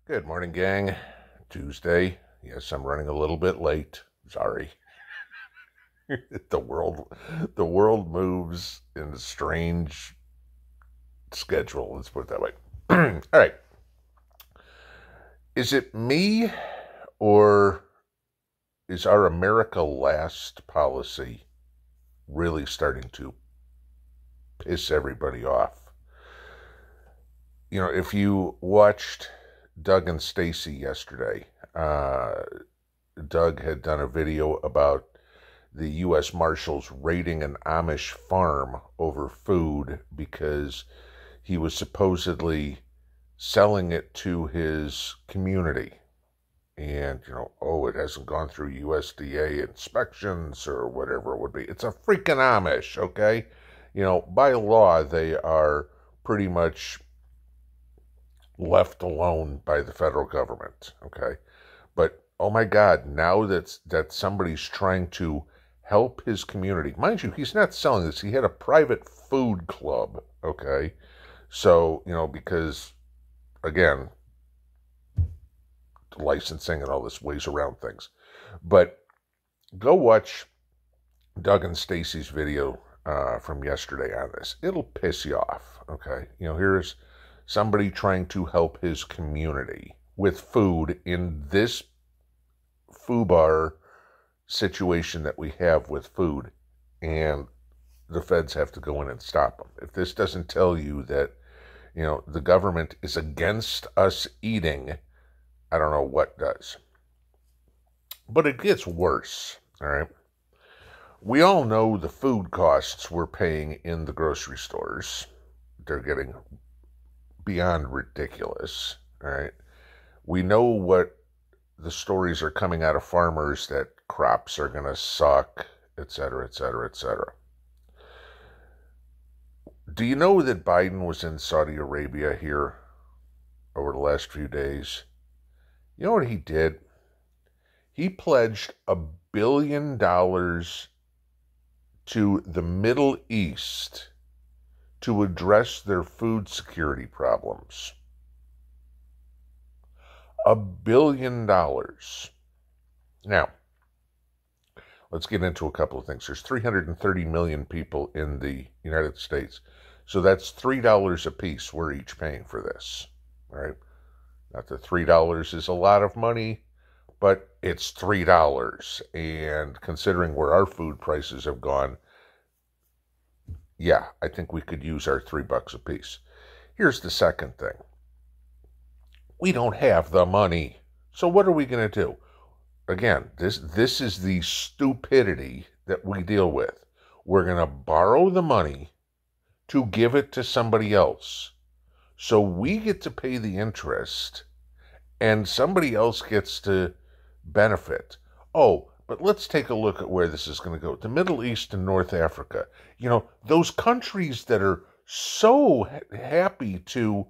Good morning, gang. Tuesday. Yes, I'm running a little bit late. Sorry. the world the world moves in a strange schedule, let's put it that way. All right. Is it me, or is our America Last policy really starting to piss everybody off? If you watched Doug and Stacy yesterday, Doug had done a video about the U.S. Marshals raiding an Amish farm over food because he was supposedly selling it to his community. And, it hasn't gone through USDA inspections or whatever it would be. It's a freaking Amish, okay? By law, they are pretty much left alone by the federal government, okay? But, oh my God, now that somebody's trying to help his community. Mind you, he's not selling this. He had a private food club, okay? So, because, again, licensing and all this ways around things. But go watch Doug and Stacy's video from yesterday on this. It'll piss you off, okay? Here's somebody trying to help his community with food in this FUBAR situation that we have with food, and the feds have to go in and stop them. If this doesn't tell you that, the government is against us eating, I don't know what does. But it gets worse, all right? We all know the food costs we're paying in the grocery stores. They're getting beyond ridiculous, all right? We know what the stories are coming out of farmers that crops are going to suck, etc., etc., etc. Do you know that Biden was in Saudi Arabia here over the last few days? You know what he did? He pledged $1 billion to the Middle East to address their food security problems. $1 billion. Now, let's get into a couple of things. There's 330 million people in the United States. So that's $3 a piece we're each paying for this. All right? Not that $3 is a lot of money, but it's $3. And considering where our food prices have gone, yeah, I think we could use our $3 a piece. Here's the second thing. We don't have the money. So what are we going to do? Again, this is the stupidity that we deal with. We're going to borrow the money to give it to somebody else. So we get to pay the interest and somebody else gets to benefit. Oh, but let's take a look at where this is going to go. The Middle East and North Africa. Those countries that are so happy to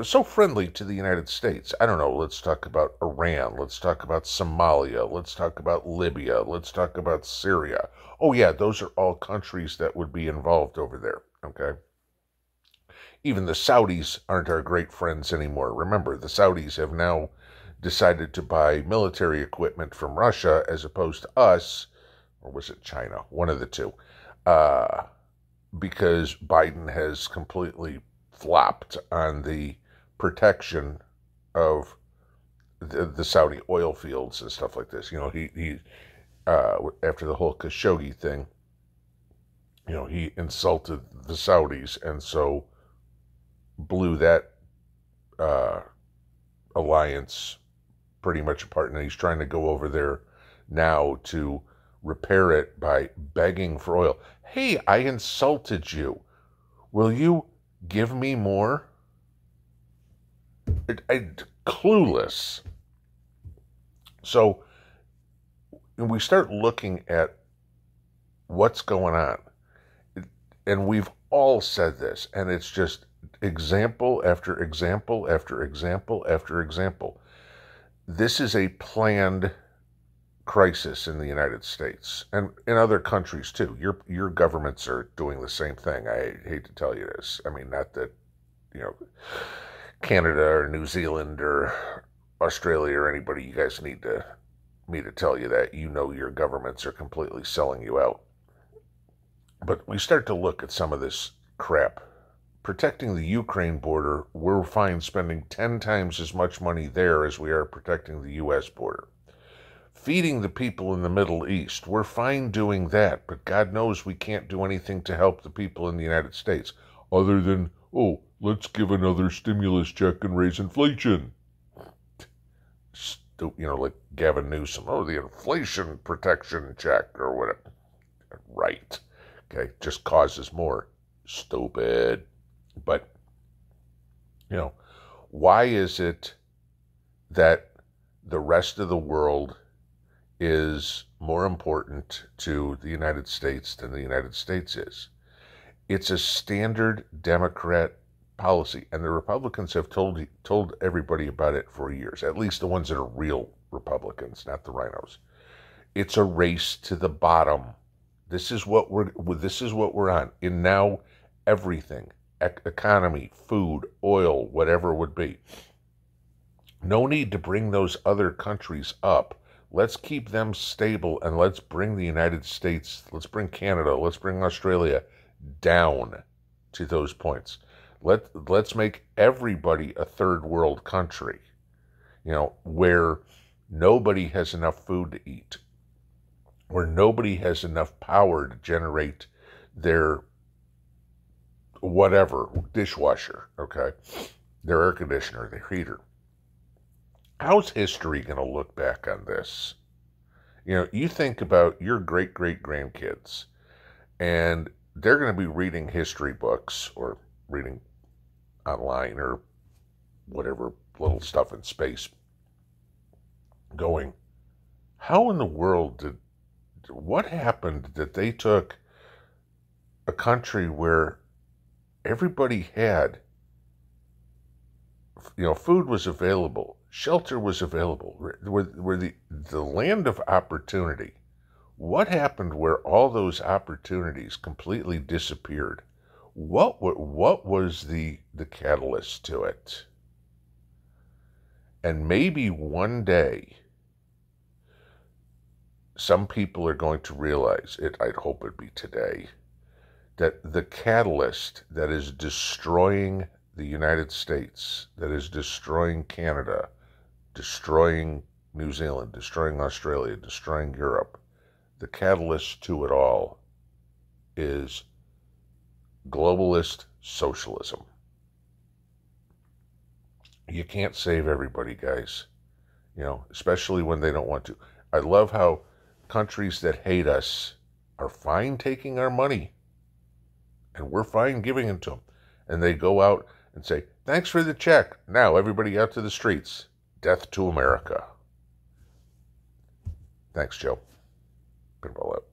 so friendly to the United States. I don't know, let's talk about Iran, let's talk about Somalia, let's talk about Libya, let's talk about Syria. Oh yeah, those are all countries that would be involved over there, okay? Even the Saudis aren't our great friends anymore. Remember, the Saudis have now decided to buy military equipment from Russia as opposed to us, or was it China? One of the two. Because Biden has completely flopped on the protection of the Saudi oil fields and stuff like this. He after the whole Khashoggi thing, he insulted the Saudis and so blew that alliance pretty much apart. And he's trying to go over there now to repair it by begging for oil. Hey, I insulted you. Will you give me more? Clueless. So when we start looking at what's going on, and we've all said this, and it's just example after example after example after example. This is a planned crisis in the United States and in other countries too. Your governments are doing the same thing. I hate to tell you this. I mean, not that, Canada or New Zealand or Australia or anybody, you guys need me to tell you that. You know your governments are completely selling you out. But we start to look at some of this crap. Protecting the Ukraine border, we're fine spending 10 times as much money there as we are protecting the U.S. border. Feeding the people in the Middle East, we're fine doing that, but God knows we can't do anything to help the people in the United States other than, oh, let's give another stimulus check and raise inflation. You know, like Gavin Newsom, oh, the inflation protection check or whatever. Right. Okay, just causes more. Stupid. But, you know, why is it that the rest of the world is more important to the United States than the United States is? It's a standard Democrat policy, and the Republicans have told everybody about it for years, at least the ones that are real Republicans, not the rhinos. It's a race to the bottom. This is what we're on. In now everything, economy, food, oil, whatever it would be. No need to bring those other countries up. Let's keep them stable, and let's bring the United States, let's bring Canada, let's bring Australia down to those points. Let's make everybody a third world country, you know, where nobody has enough food to eat, where nobody has enough power to generate their whatever, dishwasher, okay, their air conditioner, their heater. How's history going to look back on this? You know, you think about your great-great-grandkids, and they're going to be reading history books or reading online or whatever little stuff in space, going, how in the world what happened that they took a country where everybody had, you know, food was available, shelter was available, where the land of opportunity. What happened where all those opportunities completely disappeared? What was the catalyst to it? And maybe one day, some people are going to realize it. I'd hope it'd be today, that the catalyst that is destroying the United States, that is destroying Canada, destroying New Zealand, destroying Australia, destroying Europe, the catalyst to it all is globalist socialism. You can't save everybody, guys, you know, especially when they don't want to. I love how countries that hate us are fine taking our money, and we're fine giving it to them. And they go out and say, thanks for the check. Now everybody out to the streets. Death to America. Thanks, Joe. Pinball out.